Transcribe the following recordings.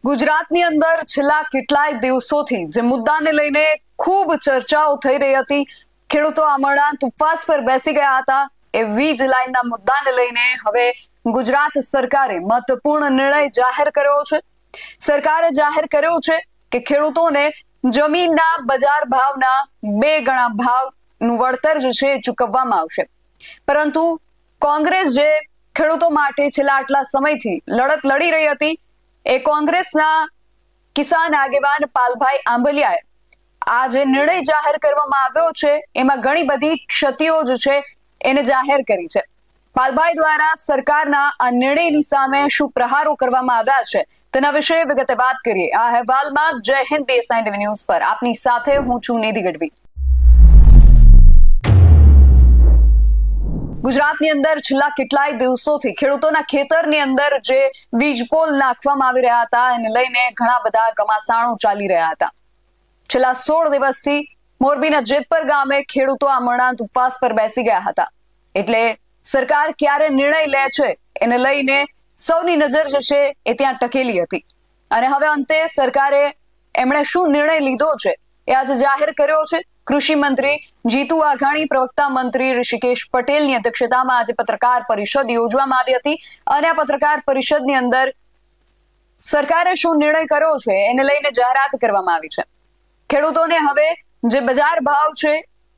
ગુજરાતની અંદર છેલ્લા કેટલાય દિવસોથી જે મુદ્દાને લઈને ખૂબ ચર્ચાઓ થઈ રહી હતી, ખેડૂતો આમરણાંત ઉપવાસ પર બેસી ગયા હતા, એ વીજ લાઈનના મુદ્દાને લઈને હવે ગુજરાત સરકારે મહત્વપૂર્ણ નિર્ણય જાહેર કર્યો છે। સરકારે જાહેર કર્યો છે કે ખેડૂતોને જમીનના બજાર ભાવના 2 ગણા ભાવનું વળતર જે છે ચૂકવવામાં આવશે। પરંતુ કોંગ્રેસ જે ખેડૂતો માટે છેલ્લા આટલા સમયથી લડત લડી રહી હતી, એ કોંગ્રેસના કિસાન આગેવાન પાલભાઈ આંબલિયાએ આ જે નિર્ણય જાહેર કરવામાં આવ્યો છે એમાં ઘણી બધી ક્ષતિઓ જે છે એને જાહેર કરી છે। પાલભાઈ દ્વારા સરકારના આ નિર્ણયની સામે શું પ્રહારો કરવામાં આવ્યા છે તેના વિશે વિગતે વાત કરીએ આ અહેવાલમાં। જય હિન્દ BSI ન્યૂઝ પર આપની સાથે હું છું નિધિ ગઢવી। ગુજરાતની અંદર છેલ્લા કેટલાય દિવસોથી ખેડૂતોના ખેતરની અંદર જે વીજ પોલ નાખવામાં આવી રહ્યા હતા એને લઈને ઘણા બધા ઘમાસાણો ચાલી રહ્યા હતા। છેલ્લા 16 દિવસથી મોરબીના જેતપર ગામે ખેડૂતો આમરણાંત ઉપવાસ પર બેસી ગયા હતા। એટલે સરકાર ક્યારે નિર્ણય લે છે એને લઈને સૌની નજર જે છે એ ત્યાં ટકેલી હતી અને હવે અંતે સરકારે એમણે શું નિર્ણય લીધો છે એ આજે જાહેર કર્યો છે। કૃષિ મંત્રી જીતુ વાઘાણી, પ્રવક્તા મંત્રી ઋષિકેશ પટેલની અધ્યક્ષતામાં આજે પત્રકાર પરિષદ યોજવામાં આવી હતી અને આ પત્રકાર પરિષદની અંદર સરકારે શું નિર્ણય કર્યો છે એને લઈને જાહેરાત કરવામાં આવી છે। ખેડૂતોને હવે જે બજાર ભાવ છે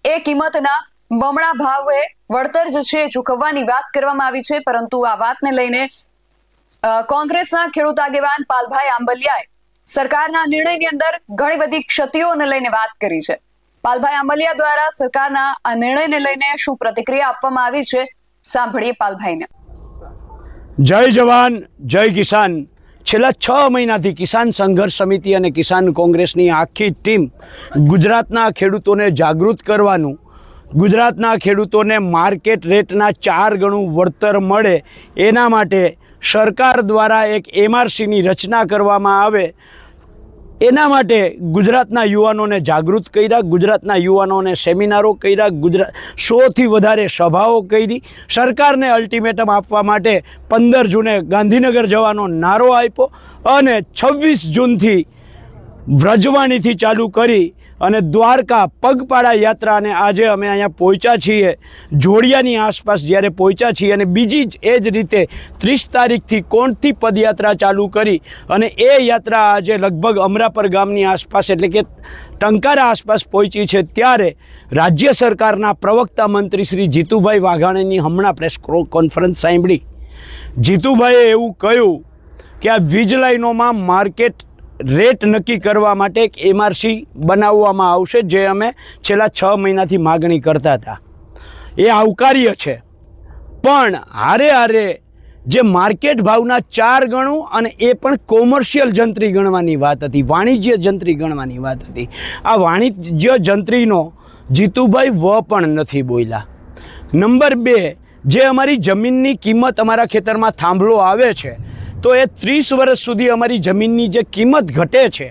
એ કિંમતના બમણા ભાવે વળતર જે છે ચૂકવવાની વાત કરવામાં આવી છે। પરંતુ આ વાતને લઈને કોંગ્રેસના ખેડૂત આગેવાન પાલભાઈ આંબલિયાએ સરકારના નિર્ણયની અંદર ઘણી બધી ક્ષતિઓને લઈને વાત કરી છે। પાલભાઈ આંબલિયા દ્વારા સરકારના આ નિર્ણયને લઈને શું પ્રતિક્રિયા આપવામાં આવી છે, સાંભળીએ પાલભાઈને। જય જવાન જય કિસાન। છેલ્લા 6 મહિનાથી કિસાન સંઘર્ષ સમિતિ અને કિસાન કોંગ્રેસની આખી ટીમ ગુજરાતના ખેડૂતોને જાગૃત કરવાનું, ગુજરાતના ખેડૂતોને માર્કેટ રેટના 4 ગણું વળતર મળે એના માટે સરકાર દ્વારા એક MRCની રચના કરવામાં આવે એના માટે ગુજરાતના યુવાનોને જાગૃત કર્યા, ગુજરાતના યુવાનોને સેમિનારો કર્યા, 100થી વધારે સભાઓ કરી, સરકારને અલ્ટિમેટમ આપવા માટે 15 જૂને ગાંધીનગર જવાનો નારો આપ્યો અને 26 જૂનથી વ્રજવાણીથી ચાલુ કરી અને દ્વારકા પગપાળા યાત્રા અને આજે અમે અહીંયા પહોંચ્યા છીએ, જોડિયાની આસપાસ જ્યારે પહોંચ્યા છીએ અને બીજી જ એ જ રીતે 30 તારીખથી કોણથી પદયાત્રા ચાલુ કરી અને એ યાત્રા આજે લગભગ અમરાપર ગામની આસપાસ એટલે કે ટંકારા આસપાસ પહોંચી છે। ત્યારે રાજ્ય સરકારના પ્રવક્તા મંત્રી શ્રી જીતુભાઈ વાઘાણીની હમણાં પ્રેસ કોન્ફરન્સ સાંભળી। જીતુભાઈએ એવું કહ્યું કે આ વીજ લાઈનોમાં માર્કેટ રેટ નક્કી કરવા માટે એક MRC બનાવવામાં આવશે, જે અમે છેલ્લા 6 મહિનાથી માગણી કરતા હતા। એ આવકાર્ય છે, પણ હારે જે માર્કેટ ભાવના 4 ગણું અને એ પણ કોમર્શિયલ જંત્રી ગણવાની વાત હતી, વાણિજ્ય જંત્રી ગણવાની વાત હતી। આ વાણિજ્ય જંત્રીનો જીતુભાઈ પણ નથી બોલ્યા। નંબર 2, જે અમારી જમીનની કિંમત અમારા ખેતરમાં થાંભલો આવે છે તો એ 30 વર્ષ સુધી અમારી જમીનની જે કિંમત ઘટે છે,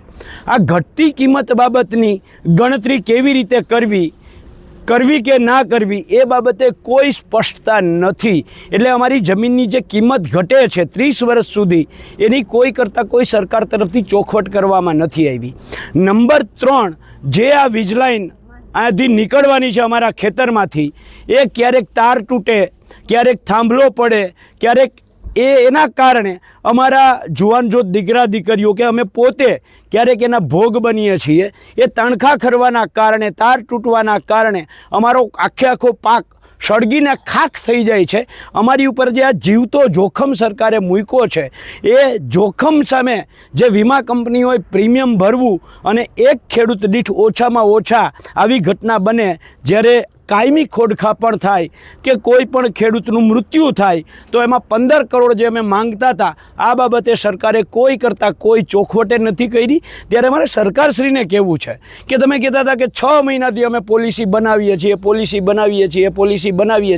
આ ઘટતી કિંમત બાબતની ગણતરી કેવી રીતે કરવી કે ના કરવી એ બાબતે કોઈ સ્પષ્ટતા નથી। એટલે અમારી જમીનની જે કિંમત ઘટે છે 30 વર્ષ સુધી એની કોઈ કરતાં કોઈ સરકાર તરફથી ચોખવટ કરવામાં નથી આવી। નંબર 3, જે આ વીજ લાઈન અહીંયાથી નીકળવાની છે અમારા ખેતરમાંથી, એ ક્યારેક તાર તૂટે, ક્યારેક થાંભલો પડે, ક્યારેક એના કારણે અમારા જુવાનજોત દીકરા દીકરીઓ કે અમે પોતે ક્યારેક એના ભોગ બનીએ છીએ। એ તણખા ખરવાના કારણે, તાર તૂટવાના કારણે અમારો આખો પાક સળગીને ખાખ થઈ જાય છે। અમારી ઉપર જે આ જીવતો જોખમ સરકારે મૂક્યો છે એ જોખમ સામે જે વીમા કંપનીઓએ પ્રીમિયમ ભરવું અને એક ખેડૂત દીઠ ઓછામાં ઓછા આવી ઘટના બને જ્યારે કાયમી ખોડખાપણ થાય કે કોઈ પણ ખેડૂતનું મૃત્યુ થાય તો એમાં 15 કરોડ જે અમે માંગતા હતા આ બાબતે સરકારે કોઈ કરતાં કોઈ ચોખવટે નથી કરી। ત્યારે અમારે સરકારશ્રીને કહેવું છે કે તમે કહેતા હતા કે 6 મહિનાથી અમે પોલિસી બનાવીએ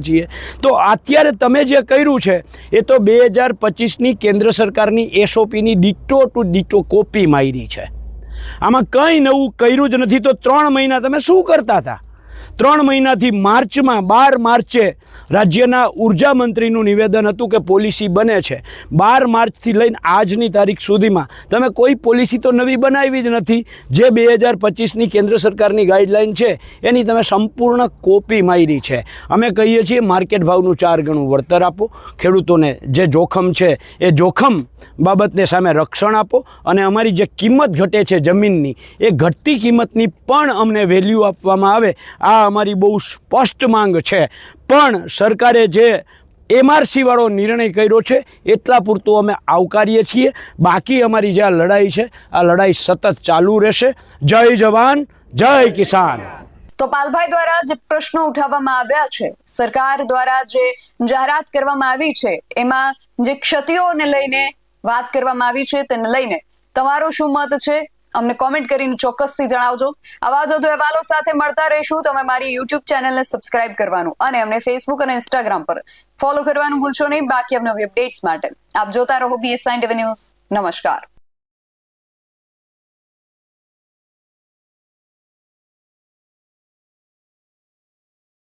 છીએ, તો અત્યારે તમે જે કર્યું છે એ તો 2025ની કેન્દ્ર સરકારની SOPની ડિટો ટુ ડિટો કોપી મારી છે। આમાં કંઈ નવું કર્યું જ નથી। તો 3 મહિના તમે શું કરતા હતા? 3 મહિનાથી માર્ચમાં 12 માર્ચે રાજ્યના ઉર્જા મંત્રીનું નિવેદન હતું કે પોલિસી બને છે. 12 માર્ચથી લઈને આજની તારીખ સુધીમાં તમે કોઈ પોલિસી તો નવી બનાવી જ નથી. જે 2025ની કેન્દ્ર સરકારની ગાઈડલાઈન છે એની તમે સંપૂર્ણ કોપી મારી છે. અમે કહીએ છીએ માર્કેટ ભાવનું 4 ગણું વળતર આપો, ખેડૂતોને જે જોખમ છે એ જોખમ બાબતને સામે રક્ષણ આપો, અને અમારી જે કિંમત ઘટે છે જમીનની એ ઘટતી કિંમતની પણ અમને વેલ્યુ આપવામાં આવે. આ અમારી બહુ સ્પષ્ટ માંગ છે. પણ સરકારે જે MRC વાળો નિર્ણય કર્યો છે એટલા પૂરતું અમે આવકારીએ છીએ. બાકી અમારી જે આ લડાઈ છે આ લડાઈ સતત ચાલુ રહેશે. જય જવાન, જય કિસાન. તો પાલભાઈ દ્વારા જે પ્રશ્નો ઉઠાવવામાં આવ્યા છે, સરકાર દ્વારા જે જાહેરાત કરવામાં આવી છે, એમાં જે ક્ષતિઓને લઈને વાત કરવામાં આવી છે તેને લઈને તમારો શું મત છે અમને કોમેન્ટ કરીને ચોક્કસથી જણાવજો. આવા જ વધુ અહેવાલો સાથે મળતા રહીશું. તમે મારી YouTube ચેનલને સબસ્ક્રાઇબ કરવાનું અને અમને Facebook અને Instagram પર ફોલો કરવાનું ભૂલશો નહીં. બાકી અવનવી અપડેટ્સ માટે આપ જોતા રહો BS9 TV ન્યૂઝ. નમસ્કાર.